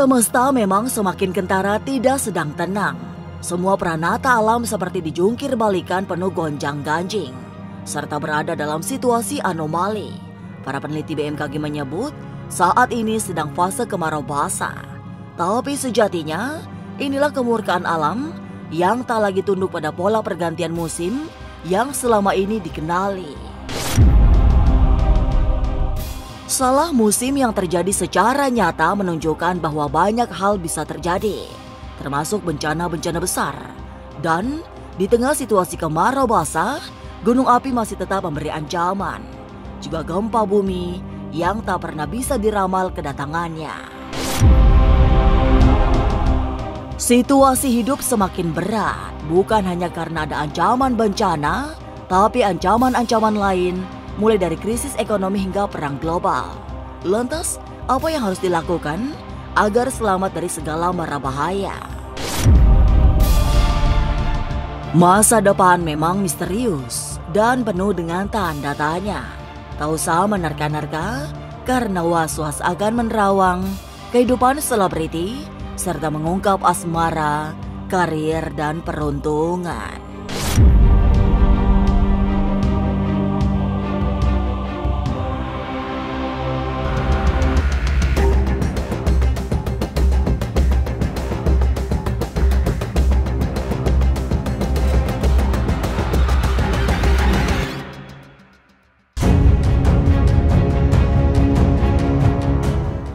Semesta memang semakin kentara tidak sedang tenang. Semua pranata alam seperti dijungkir balikan penuh gonjang-ganjing, serta berada dalam situasi anomali. Para peneliti BMKG menyebut saat ini sedang fase kemarau basah. Tapi sejatinya inilah kemurkaan alam yang tak lagi tunduk pada pola pergantian musim yang selama ini dikenali. Salah musim yang terjadi secara nyata menunjukkan bahwa banyak hal bisa terjadi, termasuk bencana-bencana besar. Dan di tengah situasi kemarau basah, gunung api masih tetap memberi ancaman. Juga gempa bumi yang tak pernah bisa diramal kedatangannya. Situasi hidup semakin berat, bukan hanya karena ada ancaman bencana, tapi ancaman-ancaman lain, mulai dari krisis ekonomi hingga perang global. Lantas, apa yang harus dilakukan agar selamat dari segala mara bahaya? Masa depan memang misterius dan penuh dengan tanda tanya. Tak usah menerka-nerka karena was-was akan menerawang kehidupan selebriti serta mengungkap asmara, karir, dan peruntungan.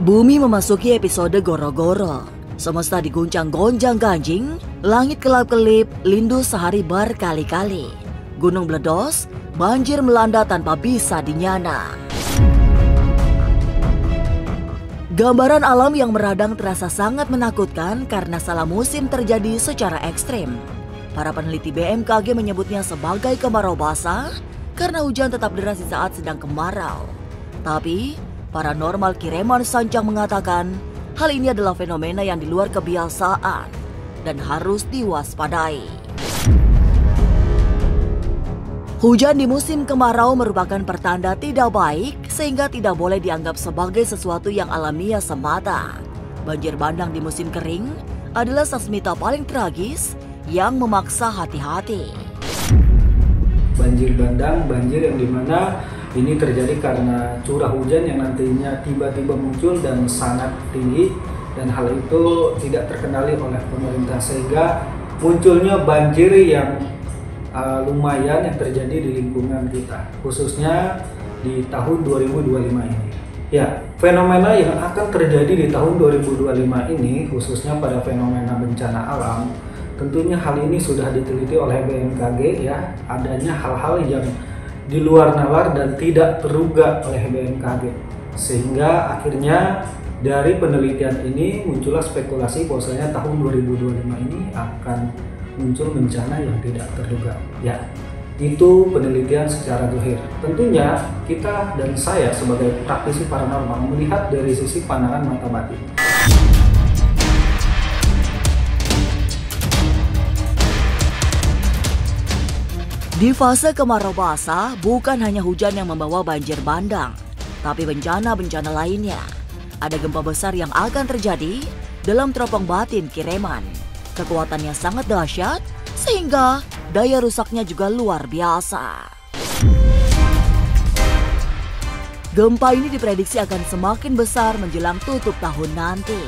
Bumi memasuki episode goro-goro. Semesta diguncang gonjang-ganjing, langit kelap-kelip, lindu sehari berkali-kali. Gunung meledos, banjir melanda tanpa bisa dinyana. Gambaran alam yang meradang terasa sangat menakutkan karena salah musim terjadi secara ekstrim. Para peneliti BMKG menyebutnya sebagai kemarau basah karena hujan tetap deras di saat sedang kemarau. Tapi Paranormal Kiriman Sancang mengatakan hal ini adalah fenomena yang di luar kebiasaan dan harus diwaspadai. Hujan di musim kemarau merupakan pertanda tidak baik sehingga tidak boleh dianggap sebagai sesuatu yang alamiah semata. Banjir bandang di musim kering adalah sasmita paling tragis yang memaksa hati-hati. Banjir bandang, banjir yang dimana ini terjadi karena curah hujan yang nantinya tiba-tiba muncul dan sangat tinggi, dan hal itu tidak terkendali oleh pemerintah sehingga munculnya banjir yang lumayan yang terjadi di lingkungan kita, khususnya di tahun 2025 ini. Ya, fenomena yang akan terjadi di tahun 2025 ini khususnya pada fenomena bencana alam, tentunya hal ini sudah diteliti oleh BMKG ya, adanya hal-hal yang di luar nalar dan tidak terduga oleh BMKG, sehingga akhirnya dari penelitian ini muncullah spekulasi bahwasanya tahun 2025 ini akan muncul bencana yang tidak terduga. Ya, itu penelitian secara zahir. Tentunya kita dan saya sebagai praktisi paranormal melihat dari sisi pandangan mata batin. Di fase kemarau basah, bukan hanya hujan yang membawa banjir bandang, tapi bencana-bencana lainnya. Ada gempa besar yang akan terjadi dalam teropong batin Kiriman. Kekuatannya sangat dahsyat, sehingga daya rusaknya juga luar biasa. Gempa ini diprediksi akan semakin besar menjelang tutup tahun nanti.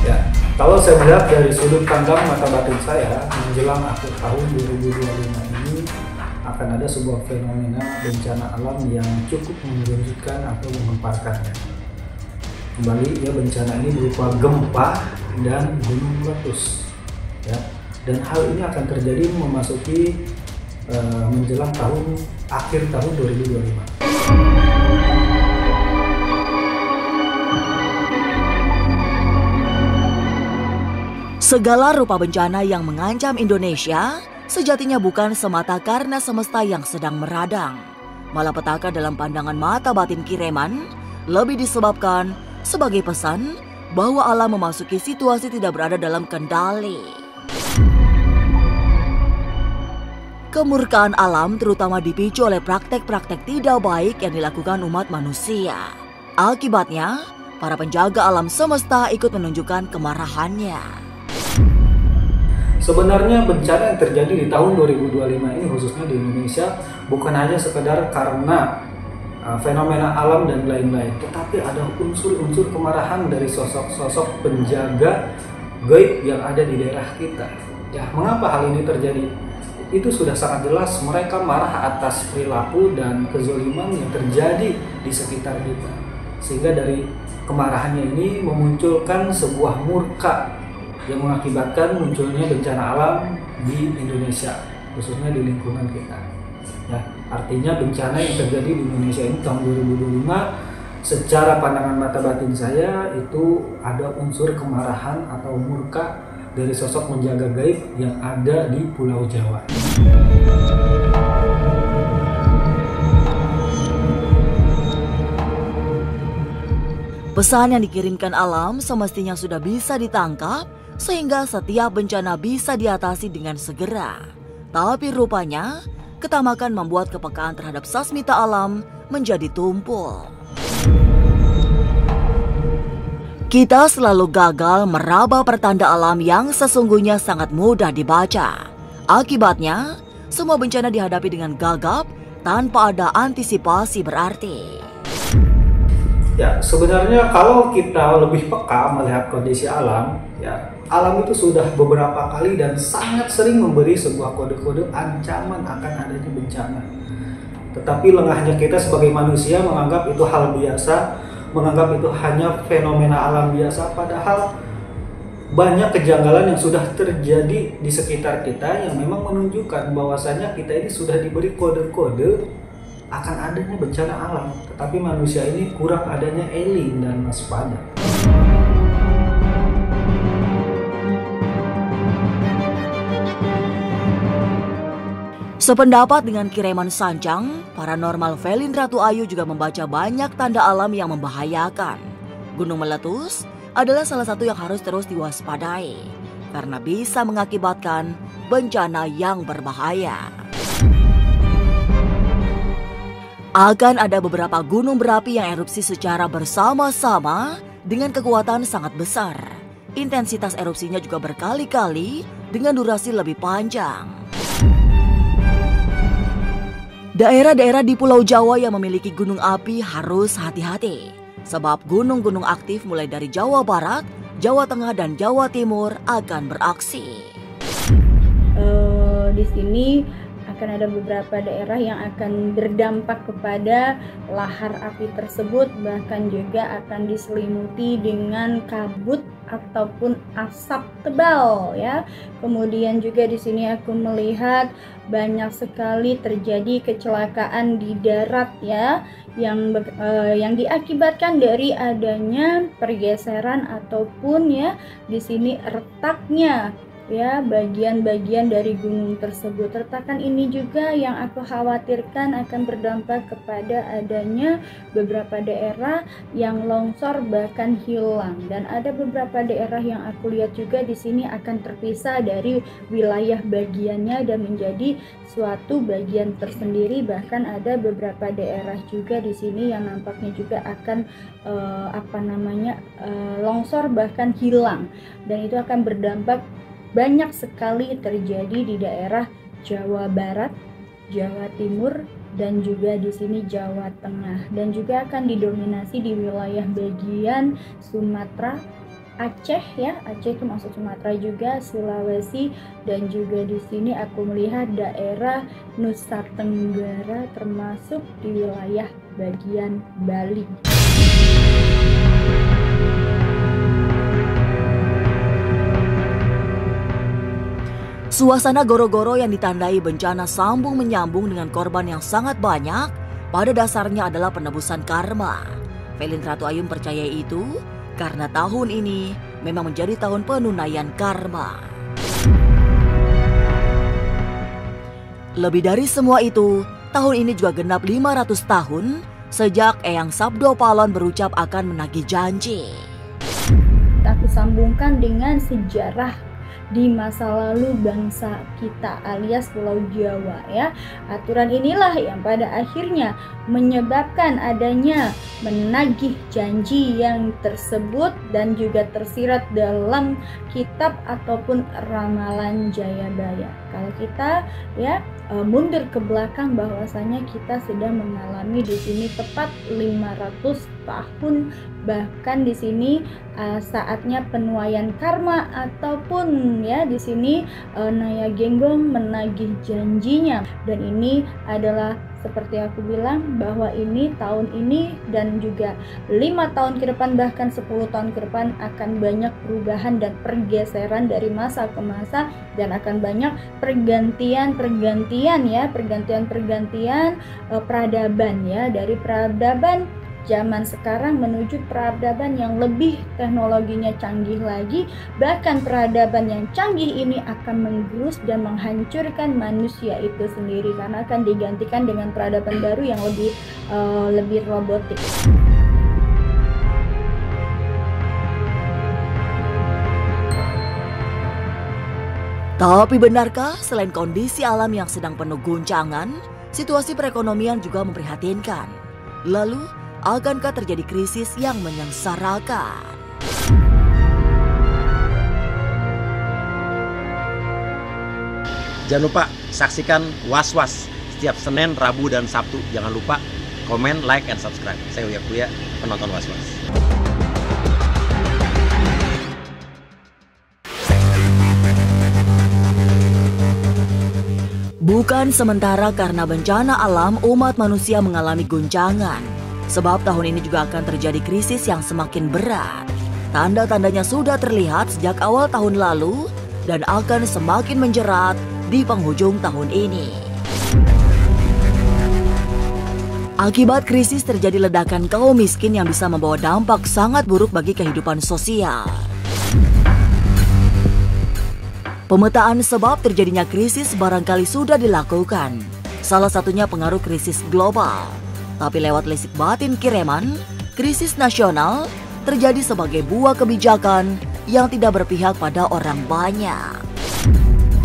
Ya, kalau saya melihat dari sudut pandang mata batin saya, menjelang akhir tahun 2025 ini akan ada sebuah fenomena bencana alam yang cukup mengejutkan atau menggemparkan. Kembali ya, bencana ini berupa gempa dan gunung meletus. Ya, dan hal ini akan terjadi memasuki menjelang akhir tahun 2025. Segala rupa bencana yang mengancam Indonesia sejatinya bukan semata karena semesta yang sedang meradang. Malapetaka dalam pandangan mata batin Kiriman lebih disebabkan sebagai pesan bahwa alam memasuki situasi tidak berada dalam kendali. Kemurkaan alam terutama dipicu oleh praktek-praktek tidak baik yang dilakukan umat manusia. Akibatnya, para penjaga alam semesta ikut menunjukkan kemarahannya. Sebenarnya bencana yang terjadi di tahun 2025 ini khususnya di Indonesia bukan hanya sekedar karena fenomena alam dan lain-lain, tetapi ada unsur-unsur kemarahan dari sosok-sosok penjaga gaib yang ada di daerah kita. Ya, mengapa hal ini terjadi? Itu sudah sangat jelas, mereka marah atas perilaku dan kezaliman yang terjadi di sekitar kita. Sehingga dari kemarahannya ini memunculkan sebuah murka yang mengakibatkan munculnya bencana alam di Indonesia, khususnya di lingkungan kita. Ya, artinya bencana yang terjadi di Indonesia ini tahun 2025 secara pandangan mata batin saya itu ada unsur kemarahan atau murka dari sosok penjaga gaib yang ada di Pulau Jawa. Pesan yang dikirimkan alam semestinya sudah bisa ditangkap sehingga setiap bencana bisa diatasi dengan segera. Tapi rupanya ketamakan membuat kepekaan terhadap sasmita alam menjadi tumpul. Kita selalu gagal meraba pertanda alam yang sesungguhnya sangat mudah dibaca. Akibatnya, semua bencana dihadapi dengan gagap tanpa ada antisipasi berarti. Ya, sebenarnya kalau kita lebih peka melihat kondisi alam, ya, alam itu sudah beberapa kali dan sangat sering memberi sebuah kode-kode ancaman akan adanya bencana. Tetapi lengahnya kita sebagai manusia menganggap itu hal biasa, menganggap itu hanya fenomena alam biasa, padahal banyak kejanggalan yang sudah terjadi di sekitar kita yang memang menunjukkan bahwasanya kita ini sudah diberi kode-kode akan adanya bencana alam, tetapi manusia ini kurang adanya eling dan waspada. Sependapat dengan Kiriman Sancang, paranormal Velin Ratu Ayu juga membaca banyak tanda alam yang membahayakan. Gunung meletus adalah salah satu yang harus terus diwaspadai karena bisa mengakibatkan bencana yang berbahaya. Akan ada beberapa gunung berapi yang erupsi secara bersama-sama dengan kekuatan sangat besar. Intensitas erupsinya juga berkali-kali dengan durasi lebih panjang. Daerah-daerah di Pulau Jawa yang memiliki gunung api harus hati-hati, sebab gunung-gunung aktif mulai dari Jawa Barat, Jawa Tengah, dan Jawa Timur akan beraksi. Di sini akan ada beberapa daerah yang akan berdampak kepada lahar api tersebut, bahkan juga akan diselimuti dengan kabut ataupun asap tebal ya. Kemudian juga di sini aku melihat banyak sekali terjadi kecelakaan di darat ya, yang diakibatkan dari adanya pergeseran ataupun ya di sini retaknya ya bagian-bagian dari gunung tersebut. Retakan ini juga yang aku khawatirkan akan berdampak kepada adanya beberapa daerah yang longsor bahkan hilang, dan ada beberapa daerah yang aku lihat juga di sini akan terpisah dari wilayah bagiannya dan menjadi suatu bagian tersendiri. Bahkan ada beberapa daerah juga di sini yang nampaknya juga akan longsor bahkan hilang, dan itu akan berdampak banyak sekali terjadi di daerah Jawa Barat, Jawa Timur, dan juga di sini Jawa Tengah, dan juga akan didominasi di wilayah bagian Sumatera, Aceh ya, Aceh itu masuk Sumatera juga, Sulawesi, dan juga di sini aku melihat daerah Nusa Tenggara termasuk di wilayah bagian Bali. Suasana goro-goro yang ditandai bencana sambung menyambung dengan korban yang sangat banyak pada dasarnya adalah penebusan karma. Velin Ratu Ayu percaya itu karena tahun ini memang menjadi tahun penunaian karma. Lebih dari semua itu, tahun ini juga genap 500 tahun sejak Eyang Sabdo Palon berucap akan menagih janji. Aku sambungkan dengan sejarah di masa lalu bangsa kita alias Pulau Jawa ya. Aturan inilah yang pada akhirnya menyebabkan adanya menagih janji yang tersebut dan juga tersirat dalam kitab ataupun ramalan Jayabaya. Kalau kita ya mundur ke belakang, bahwasanya kita sedang mengalami di sini tepat 500 tahun, bahkan di sini saatnya penuaian karma ataupun ya di sini Naya Genggong menagih janjinya. Dan ini adalah seperti aku bilang bahwa ini tahun ini dan juga 5 tahun ke depan bahkan 10 tahun ke depan akan banyak perubahan dan pergeseran dari masa ke masa, dan akan banyak pergantian peradaban ya, dari peradaban zaman sekarang menuju peradaban yang lebih teknologinya canggih lagi. Bahkan peradaban yang canggih ini akan menggerus dan menghancurkan manusia itu sendiri, karena akan digantikan dengan peradaban baru yang lebih robotik. Tapi benarkah selain kondisi alam yang sedang penuh guncangan, situasi perekonomian juga memprihatinkan? Lalu, akankah terjadi krisis yang menyengsarakan? Jangan lupa saksikan Was-Was setiap Senin, Rabu, dan Sabtu. Jangan lupa komen, like, and subscribe. Saya Uya Kuya, penonton Was-Was. Bukan sementara karena bencana alam umat manusia mengalami guncangan, sebab tahun ini juga akan terjadi krisis yang semakin berat. Tanda-tandanya sudah terlihat sejak awal tahun lalu dan akan semakin menjerat di penghujung tahun ini. Akibat krisis terjadi ledakan kaum miskin yang bisa membawa dampak sangat buruk bagi kehidupan sosial. Pemetaan sebab terjadinya krisis barangkali sudah dilakukan. Salah satunya pengaruh krisis global. Tapi lewat lisik batin Kireman, krisis nasional terjadi sebagai buah kebijakan yang tidak berpihak pada orang banyak.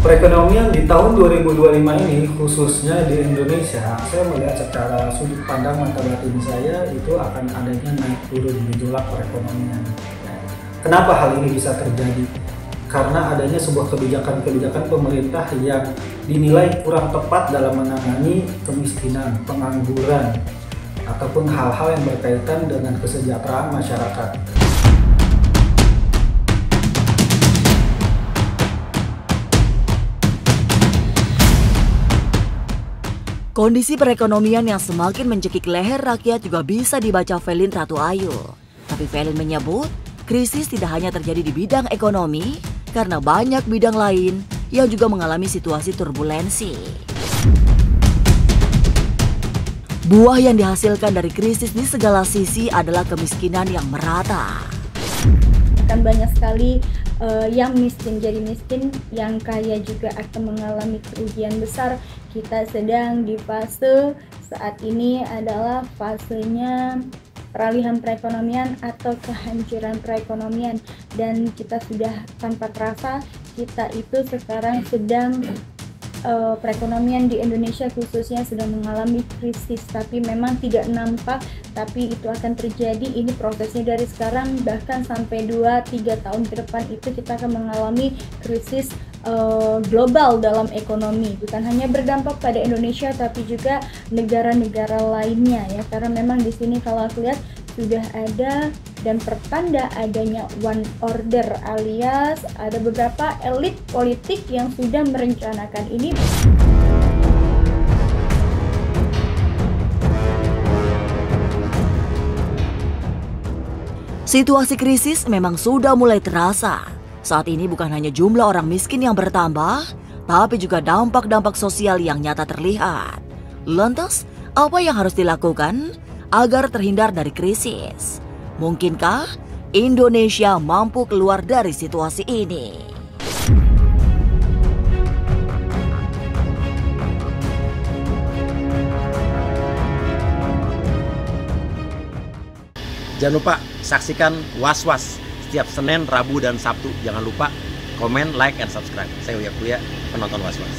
Perekonomian di tahun 2025 ini, khususnya di Indonesia, saya melihat secara sudut pandang mata batin saya itu akan adanya naik turun gejolak perekonomian. Kenapa hal ini bisa terjadi? Karena adanya sebuah kebijakan-kebijakan pemerintah yang dinilai kurang tepat dalam menangani kemiskinan, pengangguran, ataupun hal-hal yang berkaitan dengan kesejahteraan masyarakat. Kondisi perekonomian yang semakin mencekik leher rakyat juga bisa dibaca Velin Ratu Ayu. Tapi Velin menyebut, krisis tidak hanya terjadi di bidang ekonomi, karena banyak bidang lain yang juga mengalami situasi turbulensi. Buah yang dihasilkan dari krisis di segala sisi adalah kemiskinan yang merata. Akan banyak sekali yang miskin jadi miskin, yang kaya juga akan mengalami kerugian besar. Kita sedang di fase saat ini adalah fasenya peralihan perekonomian atau kehancuran perekonomian, dan kita sudah tanpa terasa kita itu sekarang sedang perekonomian di Indonesia khususnya sedang mengalami krisis, tapi memang tidak nampak, tapi itu akan terjadi. Ini prosesnya dari sekarang, bahkan sampai 2-3 tahun ke depan itu kita akan mengalami krisis global dalam ekonomi, bukan hanya berdampak pada Indonesia tapi juga negara-negara lainnya ya, karena memang di sini kalau aku lihat sudah ada dan pertanda adanya one order, alias ada beberapa elit politik yang sudah merencanakan ini. Situasi krisis memang sudah mulai terasa. Saat ini bukan hanya jumlah orang miskin yang bertambah, tapi juga dampak-dampak sosial yang nyata terlihat. Lantas, apa yang harus dilakukan agar terhindar dari krisis? Mungkinkah Indonesia mampu keluar dari situasi ini? Jangan lupa saksikan Was-Was setiap Senin, Rabu, dan Sabtu. Jangan lupa komen, like, and subscribe. Saya Uya Kuya, penonton Was-Was.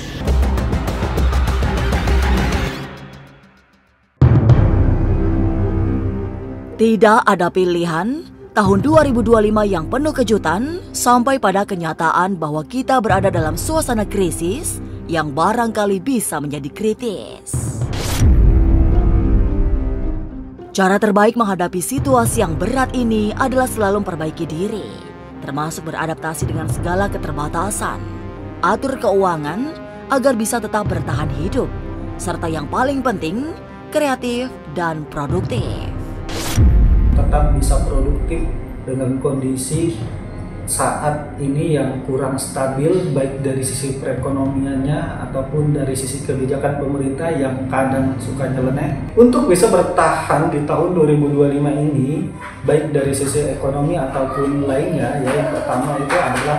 Tidak ada pilihan, tahun 2025 yang penuh kejutan sampai pada kenyataan bahwa kita berada dalam suasana krisis yang barangkali bisa menjadi kritis. Cara terbaik menghadapi situasi yang berat ini adalah selalu memperbaiki diri, termasuk beradaptasi dengan segala keterbatasan, atur keuangan agar bisa tetap bertahan hidup, serta yang paling penting, kreatif dan produktif. Tetap bisa produktif dengan kondisi saat ini yang kurang stabil, baik dari sisi perekonomiannya ataupun dari sisi kebijakan pemerintah yang kadang suka nyeleneh. Untuk bisa bertahan di tahun 2025 ini, baik dari sisi ekonomi ataupun lainnya, ya yang pertama itu adalah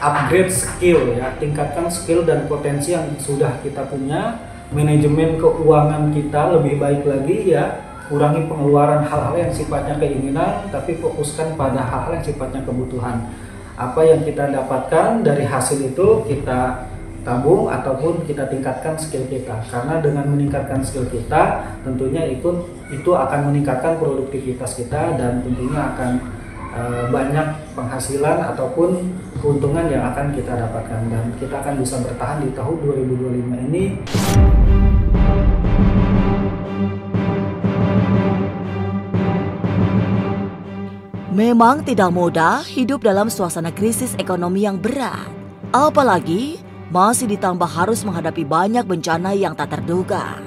upgrade skill, ya, tingkatkan skill dan potensi yang sudah kita punya, manajemen keuangan kita lebih baik lagi, ya. Kurangi pengeluaran hal-hal yang sifatnya keinginan, tapi fokuskan pada hal-hal yang sifatnya kebutuhan. Apa yang kita dapatkan dari hasil itu kita tabung ataupun kita tingkatkan skill kita. Karena dengan meningkatkan skill kita, tentunya itu akan meningkatkan produktivitas kita dan tentunya akan banyak penghasilan ataupun keuntungan yang akan kita dapatkan. Dan kita akan bisa bertahan di tahun 2025 ini. Memang tidak mudah hidup dalam suasana krisis ekonomi yang berat. Apalagi masih ditambah harus menghadapi banyak bencana yang tak terduga.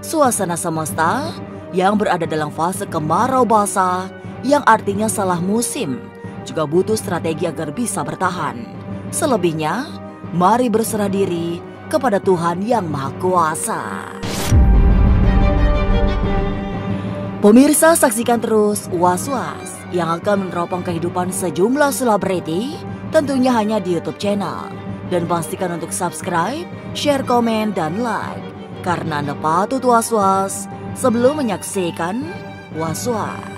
Suasana semesta yang berada dalam fase kemarau basah yang artinya salah musim juga butuh strategi agar bisa bertahan. Selebihnya, mari berserah diri kepada Tuhan Yang Maha Kuasa. Pemirsa, saksikan terus Was-Was yang akan meneropong kehidupan sejumlah selebriti, tentunya hanya di YouTube channel. Dan pastikan untuk subscribe, share, komen, dan like, karena Anda patut was-was sebelum menyaksikan Was-Was.